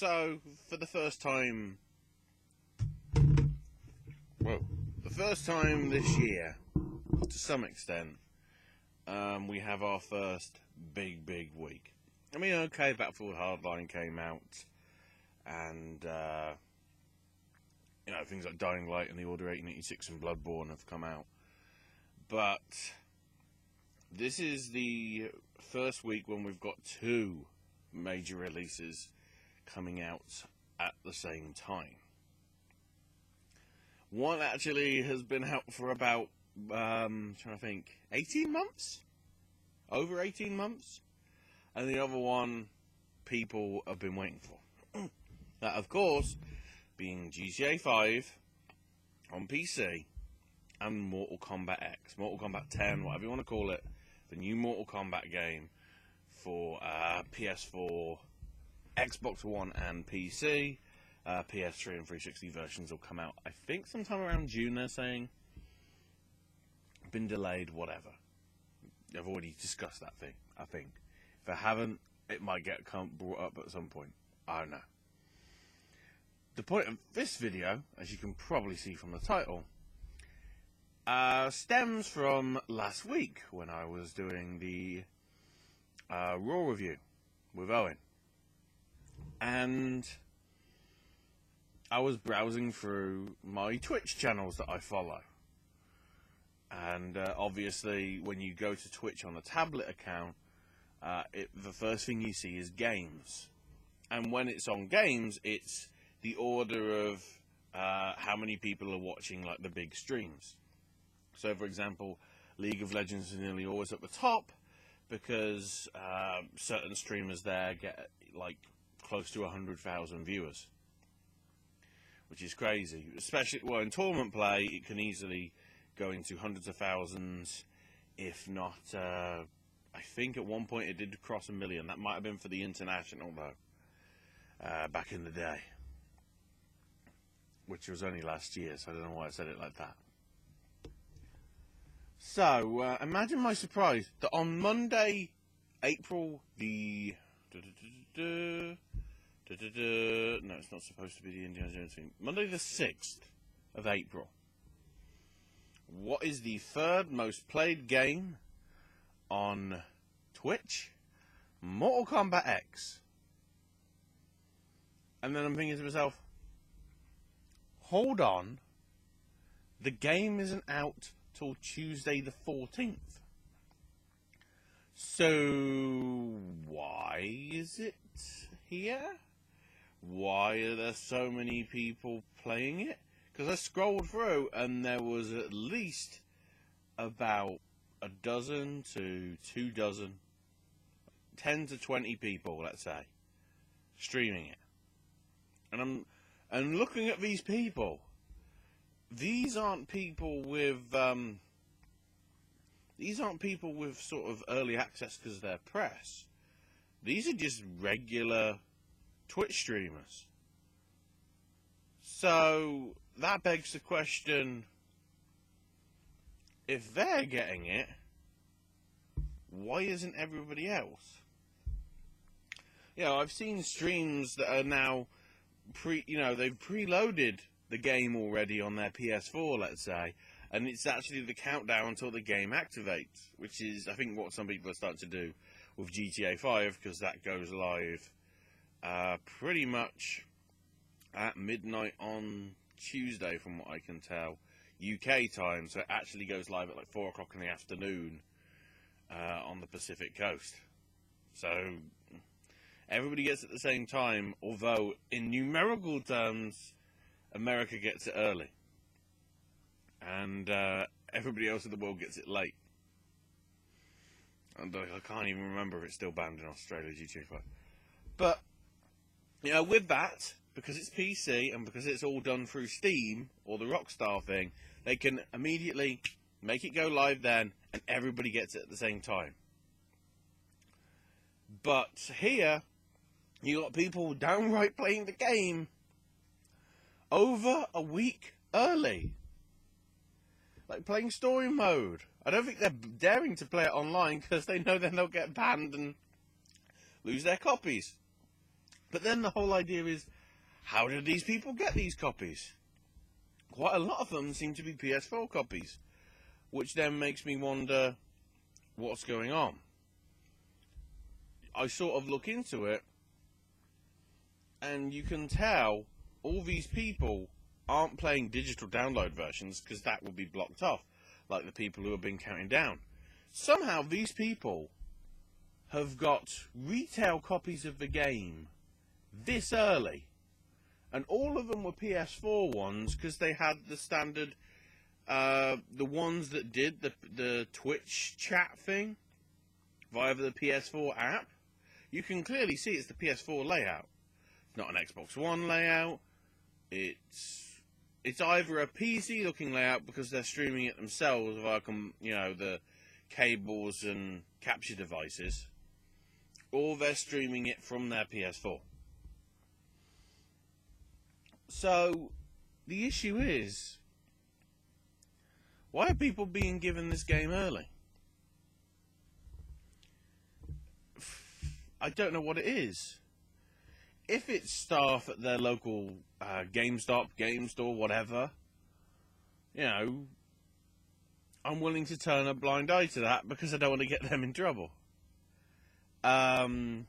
So, for the first time, this year, to some extent, we have our first big week. I mean, okay, Battlefield Hardline came out, and, things like Dying Light and The Order 1886 and Bloodborne have come out. But this is the first week when we've got two major releases coming out at the same time. One actually has been out for about, 18 months? Over 18 months? And the other one, people have been waiting for. That, of course, being GTA 5 on PC and Mortal Kombat X. Mortal Kombat 10, whatever you want to call it. The new Mortal Kombat game for PS4, Xbox One and PC. PS3 and 360 versions will come out, I think, sometime around June, they're saying. Been delayed, whatever. I've already discussed that thing, I think. If I haven't, it might get brought up at some point. I don't know. The point of this video, as you can probably see from the title, stems from last week when I was doing the Raw review with Owen. And I was browsing through my Twitch channels that I follow. And obviously, when you go to Twitch on a tablet account, the first thing you see is games. And when it's on games, it's the order of how many people are watching, like, the big streams. So, for example, League of Legends is nearly always at the top because certain streamers there get, like, close to 100,000 viewers. Which is crazy. Especially, well, in tournament play, it can easily go into hundreds of thousands, if not, I think at one point it did cross 1 million. That might have been for the international, though, back in the day. Which was only last year, so I don't know why I said it like that. So, imagine my surprise that on Monday, April the... No, it's not supposed to be the Indiana Jones thing. Monday the 6th of April. What is the third most played game on Twitch? Mortal Kombat X. And then I'm thinking to myself, hold on, the game isn't out till Tuesday the 14th. So, why is it here? Why are there so many people playing it? Because I scrolled through and there was at least about a dozen to 2 dozen, 10 to 20 people, let's say, streaming it. And I'm looking at these people. These aren't people with sort of early access because they're press. These are just regular Twitch streamers. So that begs the question, if they're getting it, why isn't everybody else? You know, I've seen streams that are now they've preloaded the game already on their PS4, let's say, and it's actually the countdown until the game activates, which is, I think, what some people are starting to do with GTA 5, because that goes live pretty much at midnight on Tuesday, from what I can tell, UK time. So it actually goes live at like 4 o'clock in the afternoon on the Pacific coast. So everybody gets it at the same time, although in numerical terms, America gets it early. And everybody else in the world gets it late. And I can't even remember if it's still banned in Australia, GTA 5. But, with that, because it's PC and because it's all done through Steam, or the Rockstar thing, they can immediately make it go live then, and everybody gets it at the same time. But here, you got people downright playing the game over a week early. Like playing story mode. I don't think they're daring to play it online because they know then they'll get banned and lose their copies. But then the whole idea is, how did these people get these copies? Quite a lot of them seem to be PS4 copies, which then makes me wonder what's going on. I sort of look into it, and you can tell all these people aren't playing digital download versions, because that will be blocked off, like the people who have been counting down. Somehow these people have got retail copies of the game this early, and all of them were PS4 ones, because they had the standard, the ones that did the Twitch chat thing via the PS4 app. You can clearly see it's the PS4 layout. It's not an Xbox One layout. It's either a PC looking layout because they're streaming it themselves via the cables and capture devices, or they're streaming it from their PS4. So the issue is, why are people being given this game early? I don't know what it is. If it's staff at their local GameStop, game store, whatever, I'm willing to turn a blind eye to that because I don't want to get them in trouble. Because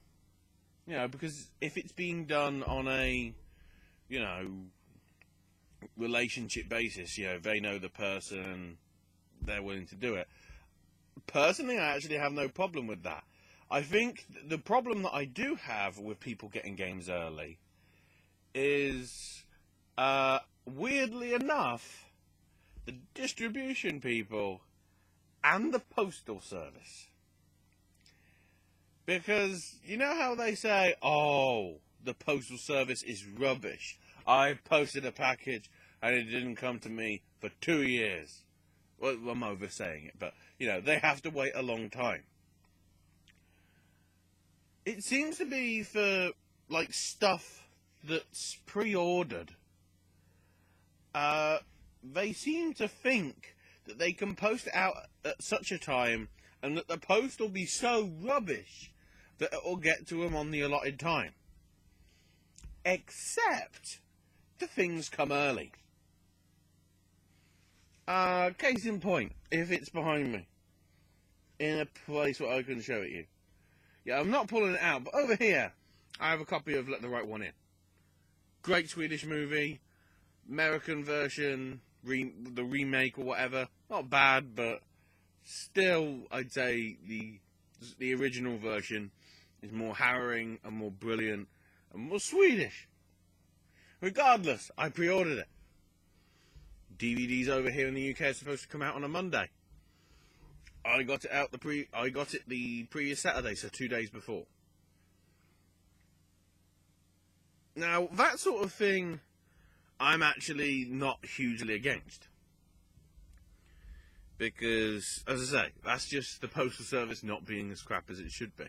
if it's being done on a, relationship basis, they know the person, they're willing to do it. Personally, I actually have no problem with that. I think the problem that I do have with people getting games early is, weirdly enough, the distribution people and the postal service. Because, you know how they say, oh, the postal service is rubbish. I posted a package and it didn't come to me for 2 years. Well, I'm oversaying it, but, they have to wait a long time. It seems to be for, stuff that's pre-ordered. They seem to think that they can post it out at such a time, and that the post will be so rubbish that it will get to them on the allotted time. Except the things come early. Case in point, if it's behind me, in a place where I can show it you. Yeah, I'm not pulling it out, but over here, I have a copy of Let the Right One In. Great Swedish movie, American version, the remake or whatever. Not bad, but still, I'd say the original version is more harrowing and more brilliant and more Swedish. Regardless, I pre-ordered it. DVDs over here in the UK are supposed to come out on a Monday. I got it the previous Saturday, so 2 days before. Now, that sort of thing, I'm actually not hugely against. Because, as I say, that's just the postal service not being as crap as it should be.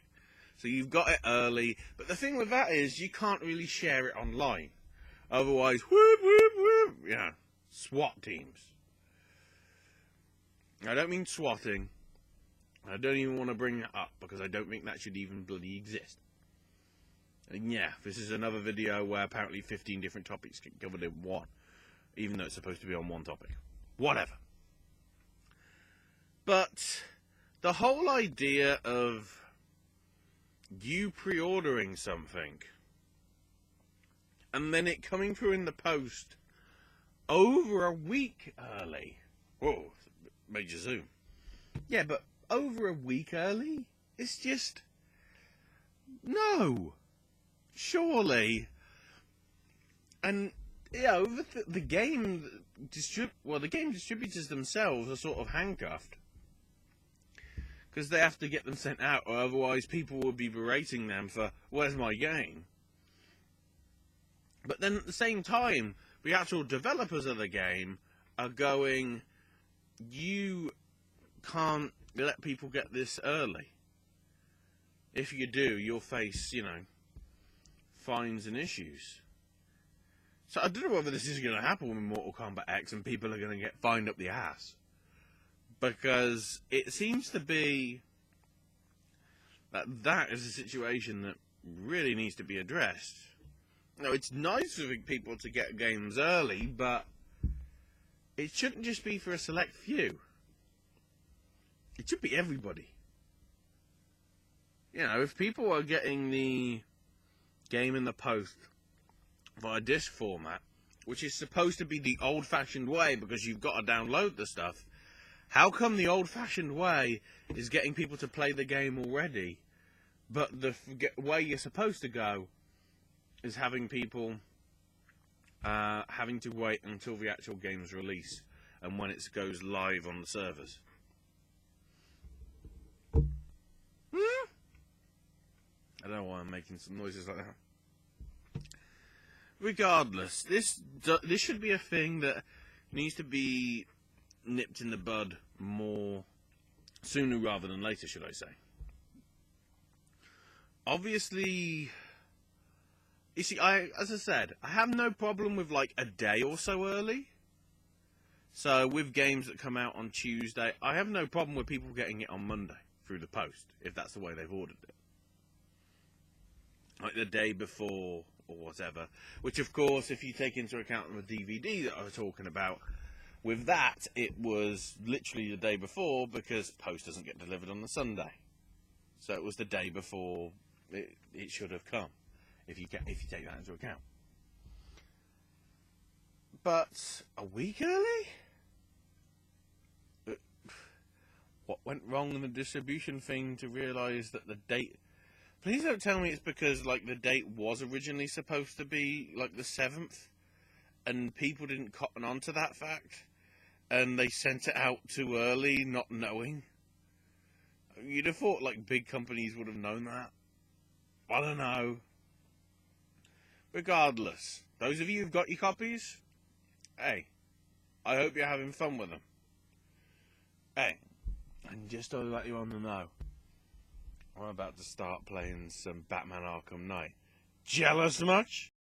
So you've got it early, but the thing with that is, you can't really share it online. Otherwise, whoop, whoop, whoop, SWAT teams. I don't mean swatting. I don't even want to bring that up, because I don't think that should even bloody exist. And yeah, this is another video where apparently 15 different topics get covered in one, even though it's supposed to be on one topic. Whatever. But the whole idea of you pre-ordering something and then it coming through in the post over a week early. Whoa, major zoom. Yeah, but over a week early? It's just... no. Surely. And, the game... the game distributors themselves are sort of handcuffed. Because they have to get them sent out, or otherwise people will be berating them for, where's my game? But then at the same time, the actual developers of the game are going, you can't let people get this early. If you do, you'll face, fines and issues. So I don't know whether this is going to happen with Mortal Kombat X and people are going to get fined up the ass. Because it seems to be that is a situation that really needs to be addressed. Now, it's nice for people to get games early, but it shouldn't just be for a select few. It should be everybody. You know, if people are getting the game in the post via disc format, which is supposed to be the old-fashioned way because you've got to download the stuff, how come the old-fashioned way is getting people to play the game already, but the way you're supposed to go is having people having to wait until the actual game's release and when it goes live on the servers? I don't know why I'm making some noises like that. Regardless, this should be a thing that needs to be nipped in the bud more sooner rather than later, should I say. Obviously, you see, as I said, I have no problem with like a day or so early. So with games that come out on Tuesday, I have no problem with people getting it on Monday through the post, if that's the way they've ordered it. Like the day before or whatever. Which, of course, if you take into account the DVD that I was talking about, with that, it was literally the day before because post doesn't get delivered on the Sunday. So it was the day before it should have come, if you take that into account. But a week early? What went wrong in the distribution thing to realise that the date... Please don't tell me it's because, like, the date was originally supposed to be, like, the 7th, and people didn't cotton on to that fact, and they sent it out too early, not knowing. You'd have thought, like, big companies would have known that. I don't know. Regardless, those of you who've got your copies, hey, I hope you're having fun with them. Hey, and just to let you on the know, I'm about to start playing some Batman Arkham Knight. Jealous much?